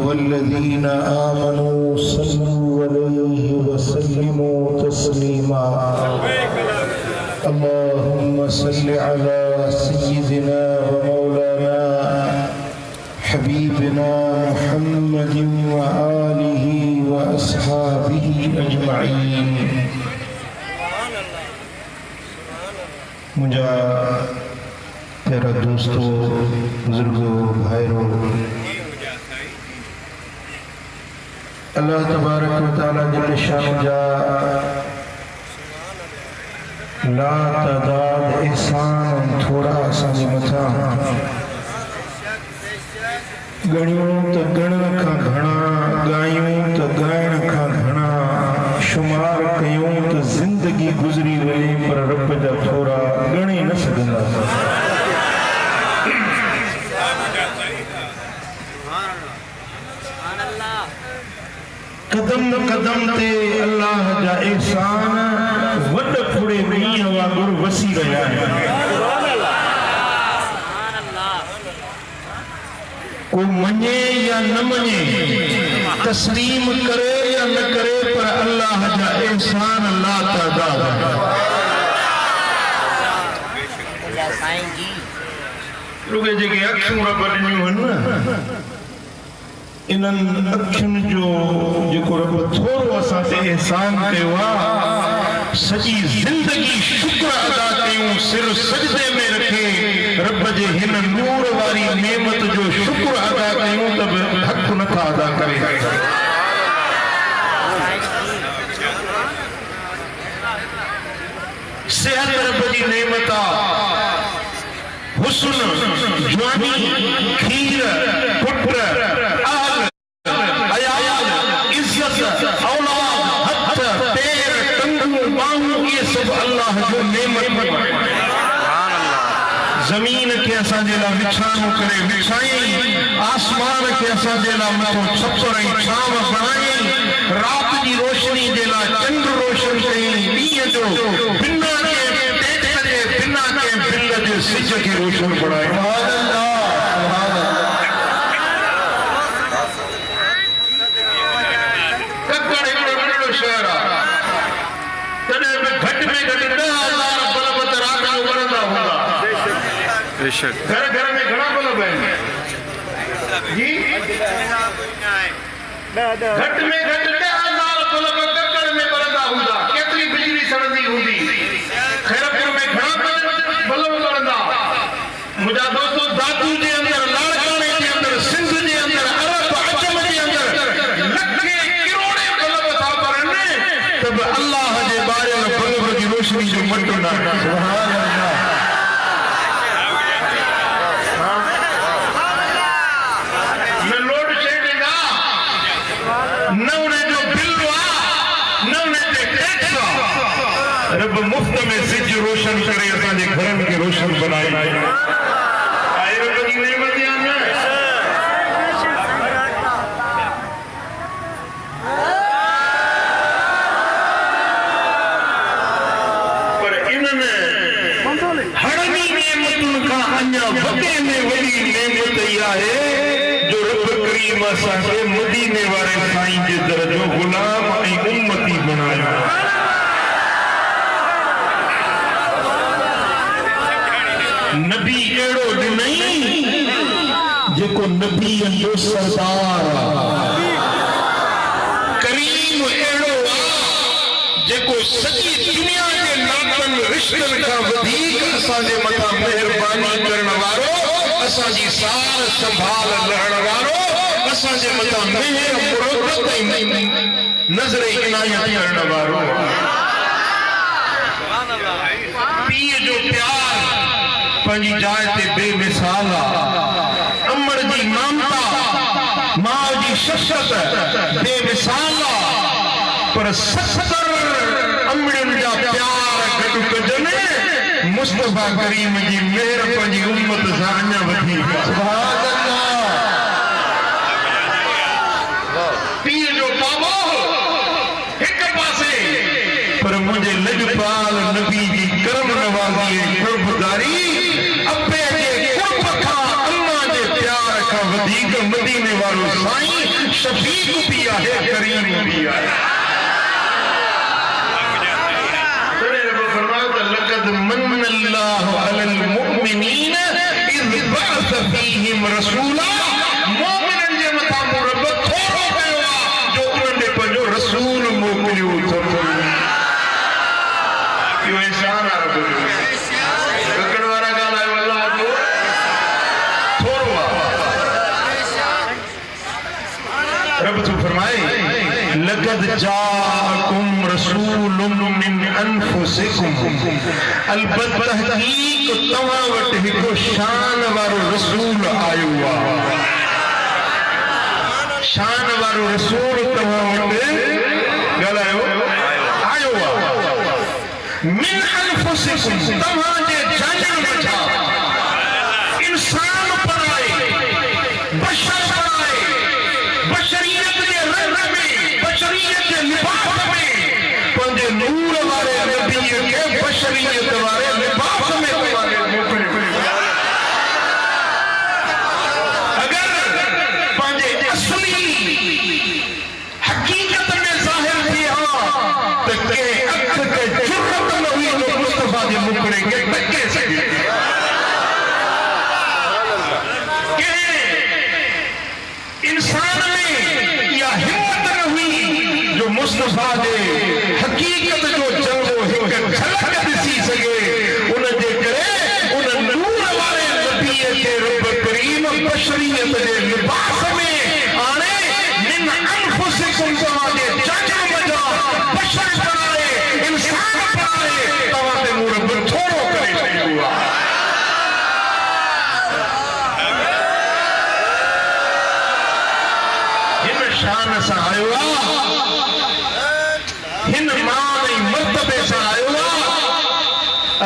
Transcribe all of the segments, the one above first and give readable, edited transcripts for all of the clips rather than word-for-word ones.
अय्युहल्लज़ीना आमनू सल्लू अलैहि वसल्लिमू तस्लीमा। अल्लाहुम्मा सल्लि अला सय्यिदिना व मौलाना हबीबिना मुहम्मदिन व आलिहि व अस्हाबिहि अजमईन। मुझा तेरा दोस्तों, बुजुर्गों, भाइयों, अल्लाह तबारक व तआला जल्ल शान जा ला तादाद एहसान थोड़ा असांजे मथां गणियूं त गणण खां घणा, ॻायूं त ॻाइण खां घणा, शुमार कयूं त ज़िंदगी गुज़री वई, पर रब जा थोरा ॻणे न सघंदा। कदम कदम ते अल्लाह जा एहसान वड फुड़े मींहं वांगुरु वसी रहिया आहिनि। को मञे या न मञे, तस्लीम करे या न करे, पर अल्लाह जा एहसान ला तादाद रुगे जेके अखियूं रब ॾिनियूं आहिनि न, इन्हनि अखियुनि जो जेको रब थोरो असां ते एहसान कयो आहे, सॼी ज़िंदगी शुक्र अदा कयूं, सिर सजदे में रखे रब जे हिन नूर वारी नेमत जो शुक्र अदा कयूं त बि हक़ नथा अदा करे। सेहत रब जी नेमत आहे, हुस्न, जवानी, खीर, पुट, ज़मीन के असांजे लाइ विछाणो करे विछाई, आसमान के असांजे लाइ मथो छपर ऐं छांव बणाई, रात जी रोशनी जे लाइ चंड रोशन कई, ॾींहं जो बिना के पेट जे बिना के बिल जे सिज खे रोशन बणाई। ककड़ हिकिड़ो नंढड़ो शहर आहे, तॾहिं बि घटि में घटि 10,000 बल्ब त रात जो ॿरंदा हूंदा। घर घर में घणा बल्ब आहिनि जी? घटि में घटि 10,000 बल्ब ककड़ में ॿरंदा हूंदा। केतिरी बिजली सड़ंदी हूंदी? खैरपुर में घणा बल्ब ॿरंदा? मुंहिंजा दोस्तो, दादू जे अंदरि, लाड़काणे जे अंदरि, सिंध जे अंदरि, अरब अजम जे अंदरि लखे किरोड़े बल्ब था ॿरनि, त बि अल्लाह जे ॿारियल बल्ब जी रोशनी जो मटो न आहे। सुभान अल्लाह। रब मुफ्त में सिज रोशन करे असांजे घरनि खे रोशन बनाए। आहे रब जी नेमत या न? पर इन्हनि हड़नी नेमतुनि खां अञा वॾे में वॾी नेमत इहा आहे जो रब करीम असांखे मदीने वारे साईं जे दर जो गुलाम ऐं उम्मती बणायो। नबी एड़ो ॾिनई जेको नबीअ जो सरदार, करीम एड़ो जेको सॼी दुनिया जे नातनि रिश्तनि खां वधीक असांजे मथां महिरबानी करण वारो, असांजी सार संभाल लहण वारो, असांजे मथां मेहर मुरबत ऐं नज़र इनायत करण वारो। पीउ जो प्यार पंहिंजी जाइ ते बेमिसाल आहे, अमर जी ममता, मां जी शफ़क़त बेमिसाल आहे, पर 70 अमड़ियुनि जा प्यार गॾु कजनि, मुस्तफ़ा करीम जी मेहर पंहिंजी उम्मत सां अञा वधीक। सुभान अल्लाह। पीउ जो बाबो हिक पासे, पर मुंहिंजे लॼपाल नबी जी करम नवाज़ी ऐं क़ुर्बदारी, अब्बे जे क़ुर्ब खां, अम्मा जे प्यार खां वधीक मदीने वारो साईं शफीक भी आहे करीम भी आहे तने रब फरमायो त लक़द मन्नल्लाहु अलल मुमिनीन इज़ बअस फीहिम रसूला मोमिनन जे मथा रब थोरो कयो आहे जो उन्हनि ने पंहिंजो रसूल मोकिलियो अथनि इहो इंसान आहे रब ककड़ वारा ॻाल्हायो अल्लाह जो थोरो आहे रब तो फरमाए लक़द जाअकुम रसूलुम मिन अनफुसिकुम अलबत्ता तहक़ीक़ तव्हां वटि हिकु शान वारो रसूल आयो आहे शान वारो रसूल तव्हां वटि ॻाल्हायो आयो आहे मिन अनफुसिकुम तव्हांजे जान मथां इंसान बणाए बशर बणाए बशरियत जे रंग में बशरियत जे लिबास में पंहिंजे नूर वारे नबीअ खे बशरियत वारे लिबास में मोकिलियो अगर पंहिंजे असली हकीकत में ज़ाहिर थी हा त के अख के जुर्रत न हुई जो मुस्तफा जे मुखड़े खे टके सघे इंसान में या हिम्मत न हुई जो मुस्तफा जे हकीकत जो जंगो हिक झलक ॾिसी सघे उन जे करे उन नूर वारे नबीअ खे रब करीम बशरियत जे लिबास में आणे मिन अनफुसिकुम तव्हांजे जान मथां बशर बणाए इंसान बणाए तव्हां ते मूं रब थोरो करे छॾियो आहे शान सां आयो आहे हिन मान ऐं मर्तबे सां आयो आहे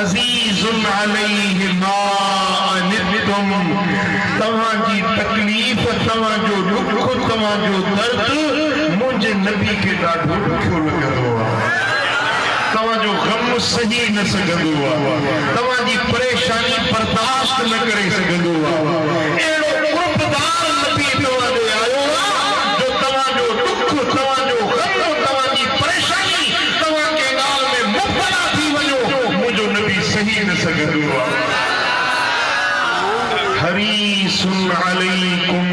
अज़ीज़ुन अलैहि मा अनितुम तव्हांजी तकलीफ़ तव्हांजो दुख तव्हांजो दर्द मुंहिंजे नबी खे ॾाढो ॾुखियो लॻंदो आहे तव्हांजो ग़म सही न सघंदो आहे तव्हांजी परेशानी बर्दाश्त न करे सघंदो आहे अहिड़ो क़ुर्बदार नबी तव्हां ॾे आयो आहे हरीसुन अलैकुम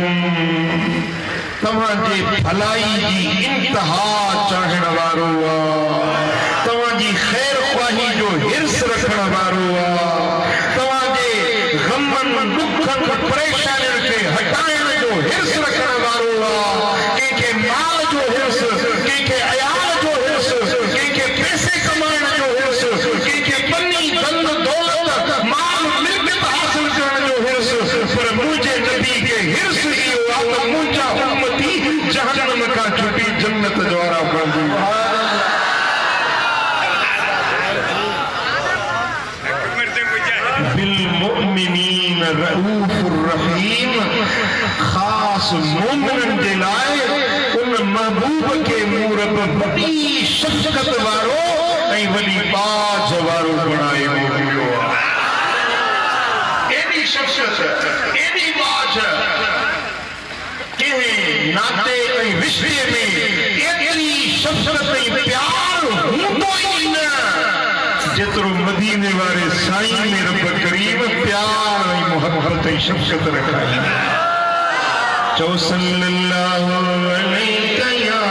तव्हांजे भलाई जी इंतहा चाहण वारो आहे तव्हांजी ख़ैर ख़्वाही जो हिर्स रखण वारो आहे तव्हांजे ग़मनि दुखनि परेशानियुनि खे हटाइण जो हिर्स रखण वारो आहे कंहिंखे माल जो हिर्स कंहिंखे अयाल जो हिर्स कंहिंखे पैसे कमाइण जो हिर्स कंहिंखे पन्नी धन दौलत माल मिल्कियत हासिल करण जो हिर्स पर मुंहिंजे नबी खे हिर्स इहो आहे त मुंहिंजा उम्मती जहन्नम खां छुटी जन्नत द्वारा बणंदी बिलमुमिनीन रऊफुर रहीम ख़ास मोमिननि जे लाइ उन महबूब खे मूं रब वॾी शफ़क़त वारो ऐं वॾी बाज वारो बणाए मोकिलियो आहे एॾी शफ़क़त एॾी बाज कंहिं नाते ऐं रिश्ते में एतिरी शफ़क़त ऐं प्यार हूंदो ई न जेतिरो मदीने वारे साईं में रब करीम प्यार ऐं मोहब्बत ऐं शफ़क़त रखाई चओ सल्लल्लाहु अलैहि या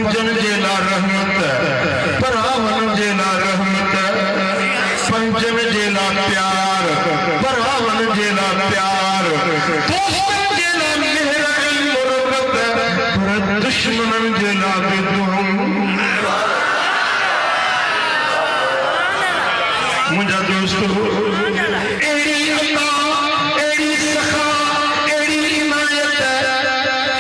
पंजन जेला रहमत परावन जेला रहमत पंजन जेला प्यार परावन जेला प्यार दोस्तन जेला मेहराई मुरबत दुश्मनन जेला विद्रोह मुझा दोस्तों एड़ी अता एड़ी सखा एड़ी इनायत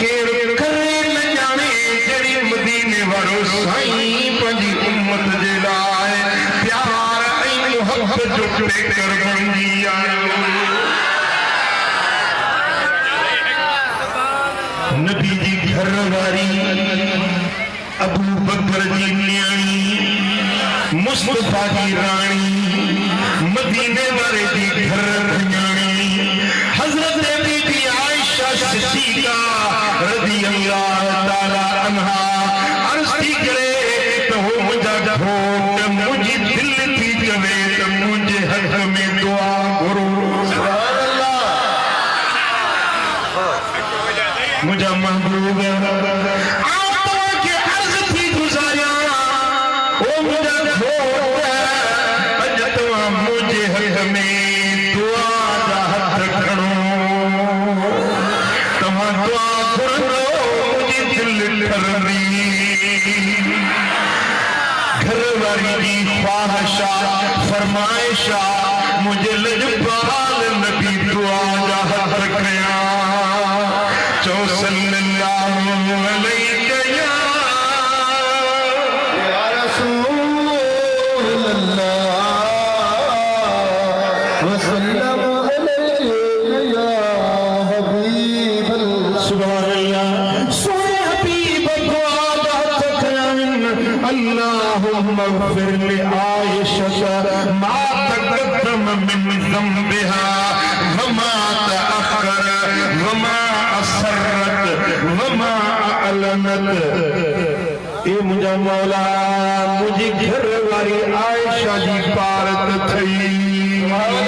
केड़ करे न जाने जड़ी मदीने वारो साईं पंजी उम्मत जे लाए प्यार ऐ मोहब्बत जो कर बंदी आयो नबी जी घर वारी अबू बकर जी न्याणी मुस्तफा की रानी मदीने वाले की घर न्याणी हजरत बीबी आयशा सिद्दीका रज़ी अल्लाह ताला अन्हा अर्ज़ थी करे तो हो मुझा घोट मुझी दिल थी चवे तो मुझे हक में दुआ करो सुभान अल्लाह मुझा महबूब फरमाइशा मुझे लजपाल नबी दुआ जा हथ रखया चो सल्लल्लाहु अलैहि या रसूल अल्लाह व सल्लम अलैहि या हबीब अल्लाह सुभान अल्लाह सोने हबीब दुआ जा हथ रखया अल्लाहुम्मा इग़फिर लि ما تقدم من ذنبها وما تأخر وما أسرت وما أعلنت اے मुझा मौला मुझे घर वाली आयशा जी पारत थई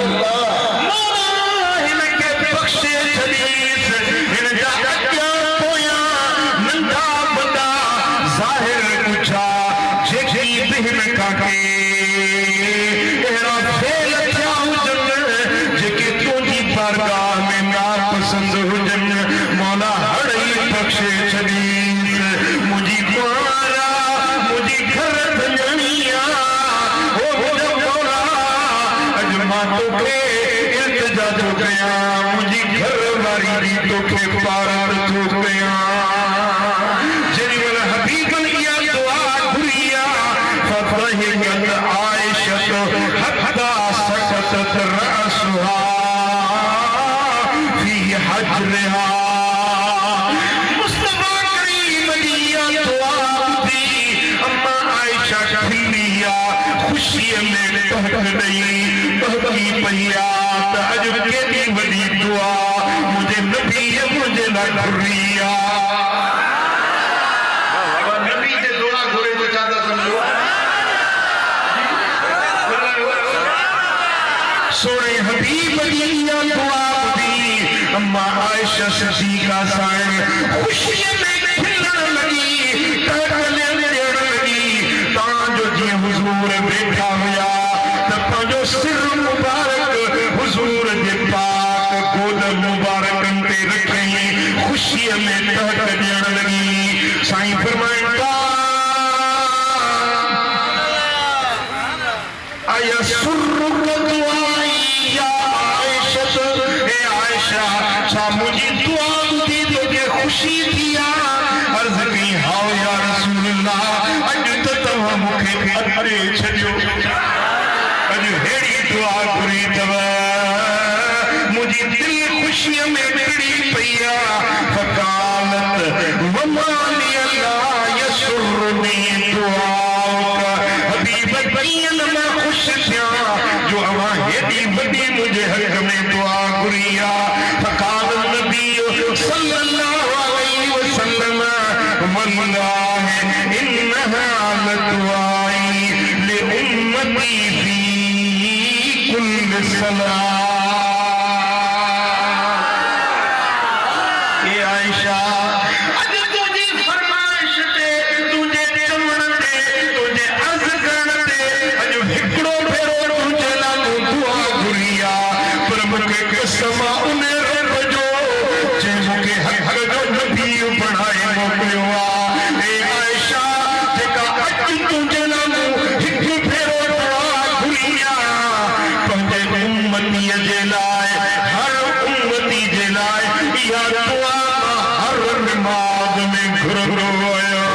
सोने हबीब जी दुआ दी अम्मा आयशा सिद्दीका साईं खुशी में खिलण लगी टहलने लगी तां जो जी हुजूर बैठा हुआ त पंहिंजो सिर मुबारक हुजूर जे पाक गोद मुबारकन ते रखई खुशी में टहलण लगी साईं फरमाईंदा आया सुर मुझे दुआ दी तुझे खुशी दिया अर्ज़ की हाओ या रसूल अल्लाह अज तो तव्हां मूंखे अरे छॾियो अज हेड़ी दुआ घुरी तव मुझी दिल खुशीअ में टिड़ी पई फकालत वमाली अल्लाह यसुरनी दुआ हबीब बनियन मां खुश थिया जो अवां हेड़ी वॾी मुझे हक़ में दुआ घुरिया आयशा अज तुझी फरमाइश ते तुझे के कसम उन रब जो जे मूंखे हक़ जो नबी बणाए मोकिलियो आहे। ए आयशा जेका अॼु तुंहिंजे नालो हिकु भेरो दुआ घुरी आहे पंहिंजे उम्मतीअ जे लाइ, हर उम्मती जे लाइ इहा दुआ हर नमाज़ में घुरंदो आहियां।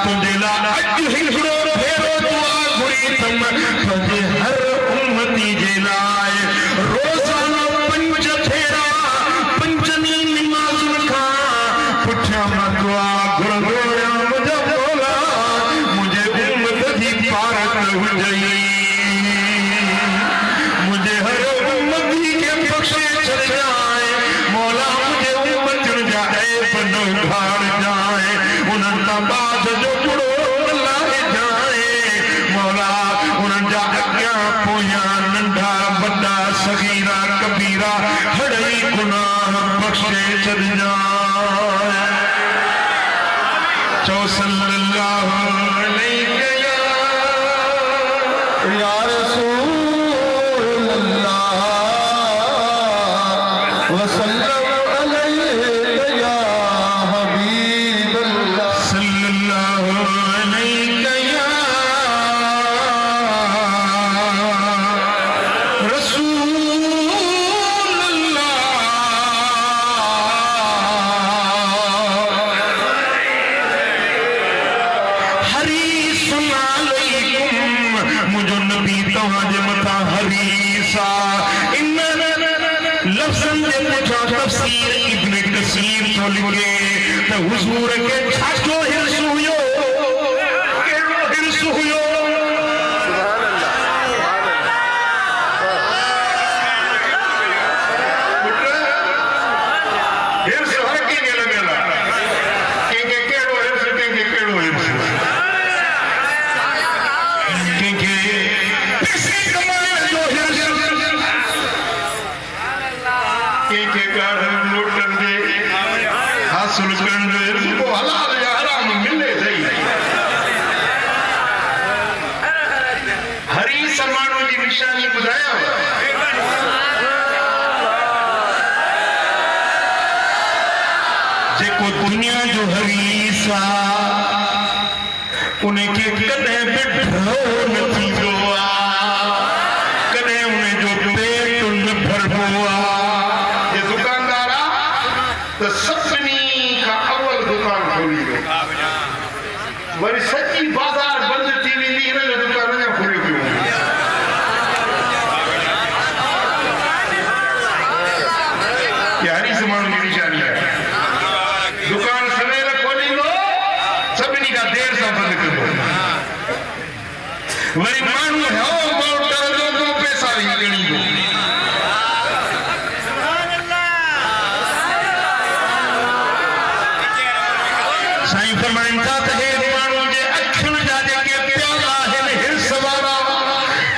तुंहिंजे लाइ अॼु हिकिड़ो भेरो दुआ घुरी अथम पंहिंजे हर उम्मती जे लाइ। रोज़ाना 5 भेरा 5 नमाज़ुनि खां पुठियां मां दुआ घुरंदो आहियां, मुंहिंजा मौला मुंहिंजे उम्मत जी पारत हुजई, मुंहिंजे हर उम्मती खे बख़्शे छॾजांइ मौला, मुंहिंजे उम्मतुनि जा ऐब न उघाड़जांइ, उन्हनि तां बाज़ जो बुरो लाहे जाए मौला, उन्हनि जा अॻियां पोयां नंढा वॾा सगीरा कबीरा हड़ई गुनाह बख़्शे छॾजांइ। चओ सल्लल्लाहु अलैहि या रसूल अल्लाह वसल्लम अलैहि या हबीब अल्लाह सल्लल्लाहु अलैहि या रसूल अल्लाह। हरीसुन अलैकुम मुंहिंजो नबी तव्हांजे मथां हरीस आहे। इन लफ़्ज़नि जे पुठियां तफ़सीर इब्न कसीर थो लिखे त हुज़ूर खे छाजो हिर्स हुयो, कहिड़ो हिर्स हुयो? हिर्स हर कंहिंखे लॻियल आहे, कंहिंखे कहिड़ो हिर्स, कंहिंखे कहिड़ो हिर्स, कंहिंखे पैसे कमाइण जो हिर्स, कंहिंखे ॻाढ़नि नोटनि जे हासिल करण जो हिर्स, को हलाल या हराम मिले सही। हरीस माण्हू जी निशानी ॿुधायांव, जेको दुनिया जो हरीस आहे उनखे कॾहिं बि ढो न थींदो आहे, कॾहिं उनजो पेट न भरबो आहे। ये दुकानदार आहे त सभिनी खां अवल दुकान खोलींदो, वरी सॼी बाज़ार बंदि थी वेंदी, हिन जो दुकान अञा खुलियो पियो हूंदो। ये हरीस माण्हू जी निशानी आहे। दुकान सवेल खोलींदो, सभिनी खां देर सां बंदि कंदो, वरी माण्हू हओ मओ डरंदो को पैसा बि ॻणींदो। साईं फरमाइनि था त हे माण्हू जे अखियुनि जा जेके प्याला आहिनि हिर्स वारा,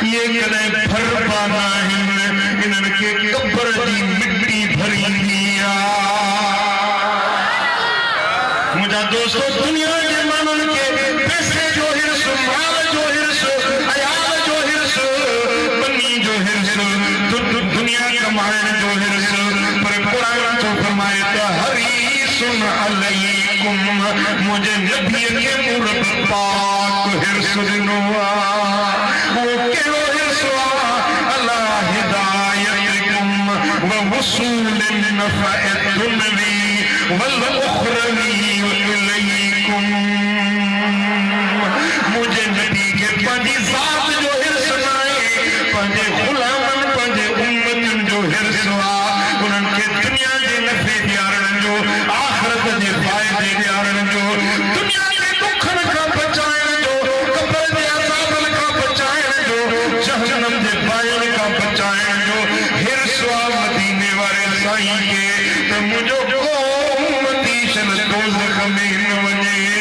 इहे कॾहिं भरबा न आहिनि, इन्हनि खे क़ब्र जी मिटी भरींदी आहे। मुंहिंजा दोस्तो, दुनिया जे माण्हुनि खे पैसे जो हिर्स, माल जो हिर्स, अयाल जो हिर्स, बनी जो हिर्स, दुनिया कमाइण जो हिर्स, पर क़ुरान थो फरमाए त हरीसुन अलैकुम मुंहिंजे नबीअ खे मूरत पाक हिर्स ॾिनो आहे। उहो कहिड़ो हिर्स आहे? अला हिदायतकुम व वसूल नफ़अ दुनवी वल उखरवी इलैकुम। मुंहिंजे नबी खे पंहिंजी ज़ात जो हिर्स न आहे, पंहिंजे ग़ुलामनि पंहिंजे उम्मतुनि जो हिर्स आहे। उन्हनि खे दुनिया जे नफ़े ॾियारण जो, आख़िरत जे फ़ाइदे ॾियारण जो, दुनिया जे दुखनि खां बचाइण जो, क़ब्र जे अज़ाबनि खां बचाइण जो, जहन्नम जे साईं के तो मुझो उम्मती शन दोज़ख में न वञे